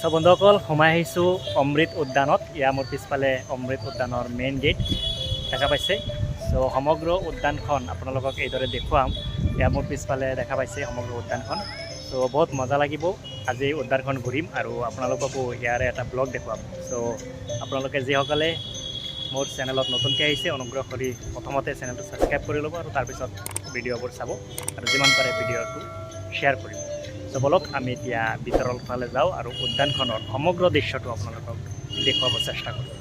So বন্ধুসকল সোমাই আহিছোঁ অমৃত উদ্যানত। ইয়া মোৰ পিছফালে অমৃত উদ্যানৰ মেইন গেট দেখা পাইছে। সো সমগ্ৰ উদ্যানখন আপোনালোকক এইদৰে দেখুৱাম। ইয়া মোৰ পিছফালে দেখা পাইছে সমগ্ৰ উদ্যানখন। সো বহুত মজা লাগিব আজি উদ্যানখন ঘূৰিম আৰু আপোনালোককো ইয়াৰে এটা ব্লগ দেখুৱাম। সো আপোনালোকে যিসকলে মোৰ চেনেলত নতুনকৈ আহিছে অনুগ্ৰহ কৰি প্ৰথমতে চেনেলটো ছাবস্ক্ৰাইব কৰি ল'ব আৰু তাৰপিছত ভিডিঅ'বোৰ চাব আৰু যিমান পাৰে ভিডিঅ'টো শ্বেয়াৰ কৰিব। তো বলক আমি এতিয়া ভিতৰৰ ফালে যাওঁ আৰু উদ্যানখনৰ সমগ্ৰ দৃশ্যটো আপোনালোকক দেখুৱাব চেষ্টা কৰোঁ।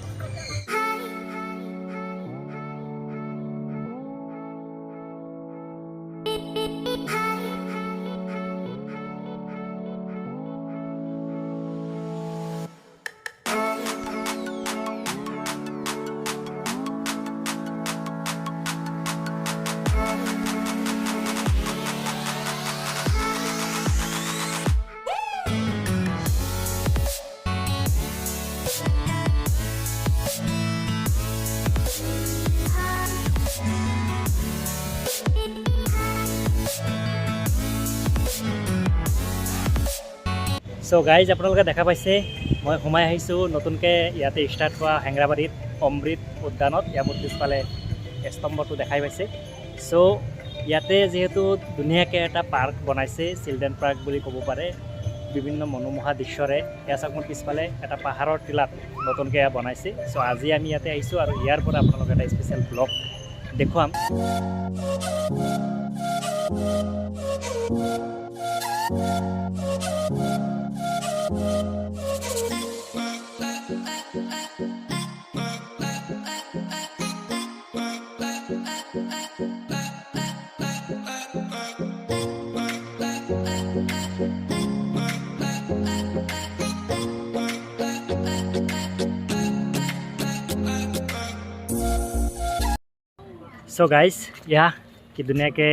সো গাইজ আপোনালোকে দেখা পাইছে মই সোমাই আহিছোঁ নতুনকৈ ইয়াতে ষ্টাৰ্ট হোৱা হেংৰাবাৰীত অমৃত উদ্যানত। ইয়াৰ মোৰ পিছফালে স্তম্ভটো দেখাই পাইছে। সো ইয়াতে যিহেতু ধুনীয়াকৈ এটা পাৰ্ক বনাইছে, চিলড্ৰেন পাৰ্ক বুলি ক'ব পাৰে, বিভিন্ন মনোমোহা দৃশ্যৰে। এয়া চাওক মোৰ পিছফালে এটা পাহাৰৰ টিলাত নতুনকৈ এয়া বনাইছে। সো আজি আমি ইয়াতে আহিছোঁ আৰু ইয়াৰ পৰা আপোনালোকে এটা স্পেচিয়েল ব্লগ দেখুৱাম। সো গাইজ ইয়া কি ধুনীয়াকৈ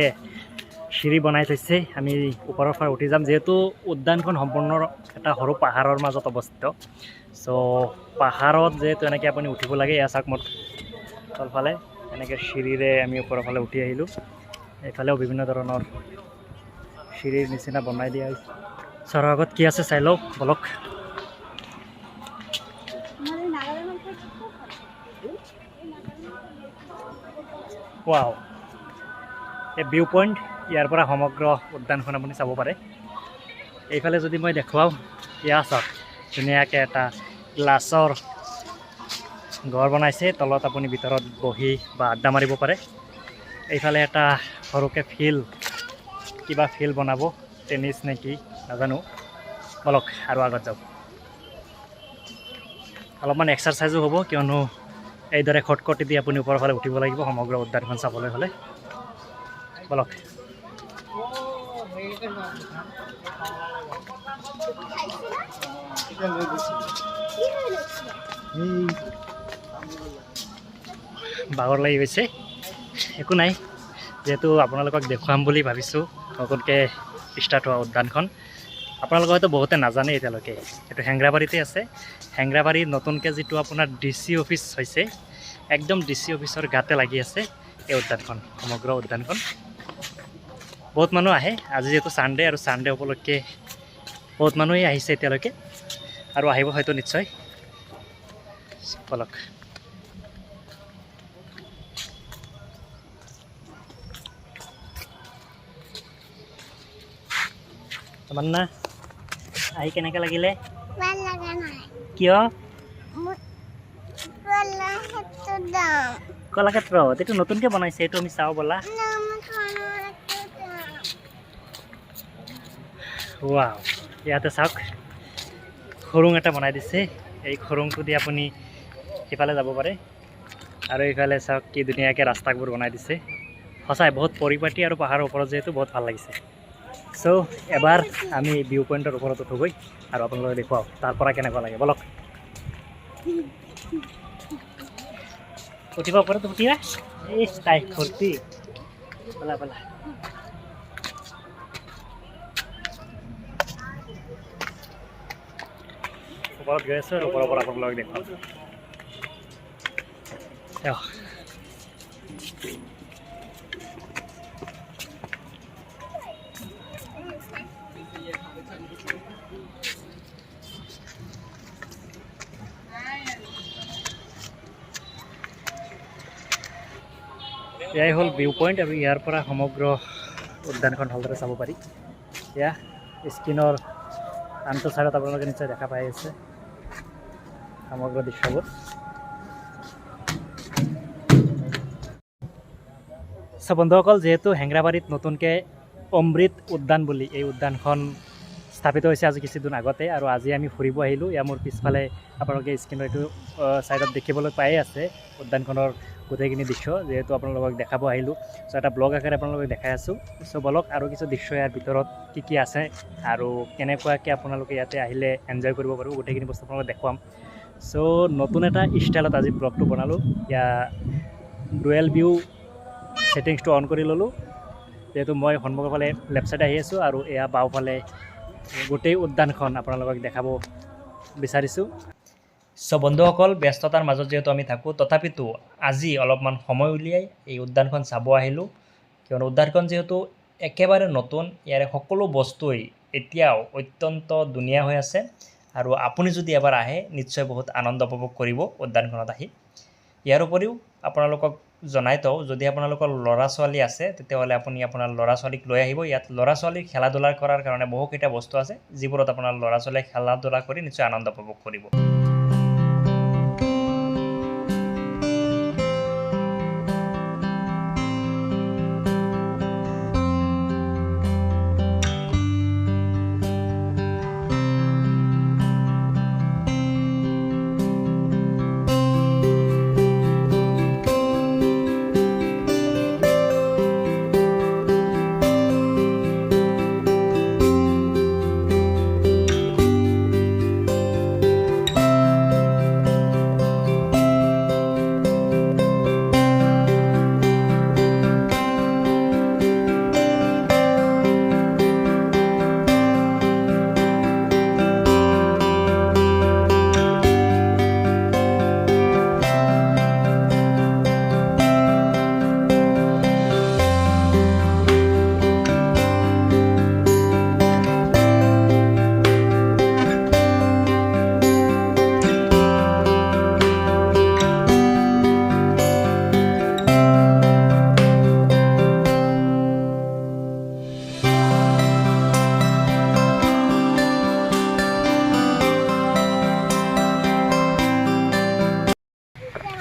চিৰি বনাই থৈছে। আমি ওপৰৰ পৰা উঠি যাম, যিহেতু উদ্যানখন সম্পূৰ্ণ এটা সৰু পাহাৰৰ মাজত অৱস্থিত। সো পাহাৰত যিহেতু এনেকৈ আপুনি উঠিব লাগে। এয়া চাওক মোৰ তলফালে এনেকৈ চিৰিৰে আমি ওপৰৰ ফালে উঠি আহিলোঁ। এইফালেও বিভিন্ন ধৰণৰ চিৰিৰ নিচিনা বনাই দিয়া হৈছে। চৰৰ আগত কি আছে চাই লওঁ বলক। ৱাও, এই ভিউ পইণ্ট, ইয়াৰ পৰা সমগ্ৰ উদ্যানখন আপুনি চাব পাৰে। এইফালে যদি মই দেখুৱাওঁ, ইয়া চাওক ধুনীয়াকৈ এটা গ্লাছৰ ঘৰ বনাইছে, তলত আপুনি ভিতৰত বহি বা আড্ডা মাৰিব পাৰে। এইফালে এটা সৰুকৈ ফিল্ড, কিবা ফিল্ড বনাব, টেনিছ নে কি নাজানো। বলক আৰু আগত যাওঁ। অলপমান এক্সাৰচাইজো হ'ব, কিয়নো এইদৰে খটখটি দি আপুনি ওপৰৰ ফালে উঠিব লাগিব সমগ্ৰ উদ্যানখন চাবলৈ হ'লে। বলক। ভাগৰ লাগি গৈছে, একো নাই, যিহেতু আপোনালোকক দেখুৱাম বুলি ভাবিছোঁ নতুনকৈ ষ্টাৰ্ট হোৱা উদ্যানখন। আপোনালোকে হয়তো বহুতে নাজানে এতিয়ালৈকে, এইটো হেংৰাবাৰীতে আছে। হেংৰাবাৰীত নতুনকৈ যিটো আপোনাৰ DC অফিচ হৈছে, একদম DC অফিচৰ গাতে লাগি আছে এই উদ্যানখন, সমগ্ৰ উদ্যানখন। বহুত মানুহ আহে, আজি যিহেতু ছানডে আৰু ছানডে উপলক্ষে বহুত মানুহেই আহিছে এতিয়ালৈকে আৰু আহিব হয়তো নিশ্চয়। বলক। তমান্না, আহি কেনেকৈ লাগিলে? কিয়? কলাক্ষেত্ৰত এইটো নতুনকৈ বনাইছে, এইটো আমি চাওঁ ব'লা। ৱাও, ইয়াতে চাওক খৰুং এটা বনাই দিছে। এই খৰুংটো দি আপুনি সিফালে যাব পাৰে আৰু এইফালে চাওক কি ধুনীয়াকৈ ৰাস্তাবোৰ বনাই দিছে। সঁচাই বহুত পৰিপাটি আৰু পাহাৰৰ ওপৰত যিহেতু বহুত ভাল লাগিছে। সো এবাৰ আমি ভিউ পইণ্টৰ ওপৰত উঠোগৈ আৰু আপোনালোকে দেখুৱাওক তাৰ পৰা কেনেকুৱা লাগে। বলক উঠিব ওপৰত, উঠিবা। এই তাই ফূৰ্তি বলা বলা। ওপৰত গৈ আছোঁ আৰু ওপৰৰ পৰা আপোনালোকক দেখুৱাম। এয়াই হ'ল ভিউ পইণ্ট আৰু ইয়াৰ পৰা সমগ্ৰ উদ্যানখন ভালদৰে চাব পাৰি। এয়া স্ক্ৰীনৰ আনটো ছাইডত আপোনালোকে নিশ্চয় দেখা পাই আছে সমগ্ৰ দৃশ্যবোৰ। চ' বন্ধুসকল, যিহেতু হেংৰাবাৰীত নতুনকৈ অমৃত উদ্যান বুলি এই উদ্যানখন স্থাপিত হৈছে আজি কিছুদিন আগতে, আৰু আজি আমি ফুৰিব আহিলোঁ। এয়া মোৰ পিছফালে আপোনালোকে স্ক্ৰীনৰ এইটো ছাইডত দেখিবলৈ পায়ে আছে উদ্যানখনৰ গোটেইখিনি দৃশ্য, যিহেতু আপোনালোকক দেখাব আহিলোঁ। চ' এটা ব্লগ আকাৰে আপোনালোকক দেখাই আছোঁ। চ' বলক আৰু কিছু দৃশ্য ইয়াৰ ভিতৰত কি আছে আৰু কেনেকুৱাকৈ আপোনালোকে ইয়াতে আহিলে এনজয় কৰিব পাৰিব, গোটেইখিনি বস্তু আপোনালোকক দেখুৱাম। চ' নতুন এটা ষ্টাইলত আজি ব্লগটো বনালোঁ। ইয়া ডুৱেল ভিউ ছেটিংছটো অন কৰি ল'লোঁ, যিহেতু মই সন্মুখৰ ফালে লেফ্ট ছাইডে আহি আছোঁ আৰু এয়া বাওঁফালে গোটেই উদ্যানখন আপোনালোকক দেখাব বিচাৰিছোঁ। চ' বন্ধুসকল, ব্যস্ততাৰ মাজত যিহেতু আমি থাকোঁ, তথাপিতো আজি অলপমান সময় উলিয়াই এই উদ্যানখন চাব আহিলোঁ। কিয়নো উদ্যানখন যিহেতু একেবাৰে নতুন, ইয়াৰে সকলো বস্তুৱেই এতিয়াও অত্যন্ত ধুনীয়া হৈ আছে, আৰু আপুনি যদি এবাৰ আহে নিশ্চয় বহুত আনন্দ উপভোগ কৰিব উদ্যানখনত আহি। ইয়াৰ উপৰিও আপোনালোকক জনাই থওঁ, যদি আপোনালোকৰ ল'ৰা ছোৱালী আছে তেতিয়াহ'লে আপুনি আপোনাৰ ল'ৰা ছোৱালীক লৈ আহিব। ইয়াত ল'ৰা ছোৱালীক খেলা ধূলা কৰাৰ কাৰণে বহুকেইটা বস্তু আছে, যিবোৰত আপোনাৰ ল'ৰা ছোৱালীয়ে খেলা ধূলা কৰি নিশ্চয় আনন্দ উপভোগ কৰিব।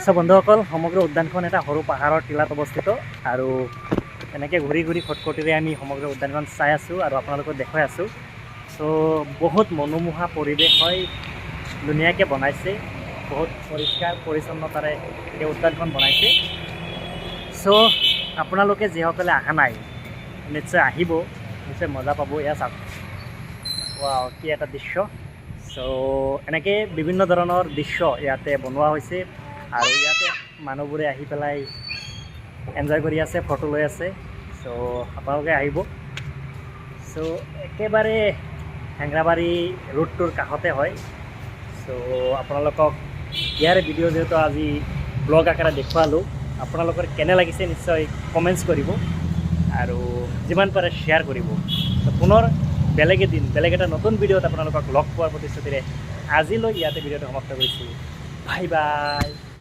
চ' বন্ধুসকল, সমগ্ৰ উদ্যানখন এটা সৰু পাহাৰৰ টিলাত অৱস্থিত, আৰু এনেকৈ ঘূৰি ঘূৰি খটখটিৰে আমি সমগ্ৰ উদ্যানখন চাই আছোঁ আৰু আপোনালোকক দেখুৱাই আছোঁ। চ' বহুত মনোমোহা পৰিৱেশ হয়, ধুনীয়াকৈ বনাইছে, বহুত পৰিষ্কাৰ পৰিচ্ছন্নতাৰে এই উদ্যানখন বনাইছে। চ' আপোনালোকে যিসকলে অহা নাই নিশ্চয় আহিব, নিশ্চয় মজা পাব। এয়া চাওক, ৱাও কি এটা দৃশ্য। চ' এনেকৈ বিভিন্ন ধৰণৰ দৃশ্য ইয়াতে বনোৱা হৈছে, আৰু ইয়াতে মানুহবোৰে আহি পেলাই এনজয় কৰি আছে, ফটো লৈ আছে। চ' আপোনালোকে আহিব। চ' একেবাৰে হেংৰাবাৰী ৰোডটোৰ কাষতে হয়। চ' আপোনালোকক ইয়াৰে ভিডিঅ' যিহেতু আজি ব্লগ আকাৰে দেখুৱালোঁ, আপোনালোকৰ কেনে লাগিছে নিশ্চয় কমেণ্টছ কৰিব, আৰু যিমান পাৰে শ্বেয়াৰ কৰিব। ত' পুনৰ বেলেগ এদিন বেলেগ এটা নতুন ভিডিঅ'ত আপোনালোকক লগ পোৱাৰ প্ৰতিশ্ৰুতিৰে আজিলৈ ইয়াতে ভিডিঅ'টো সমাপ্ত কৰিছোঁ। Bye bye.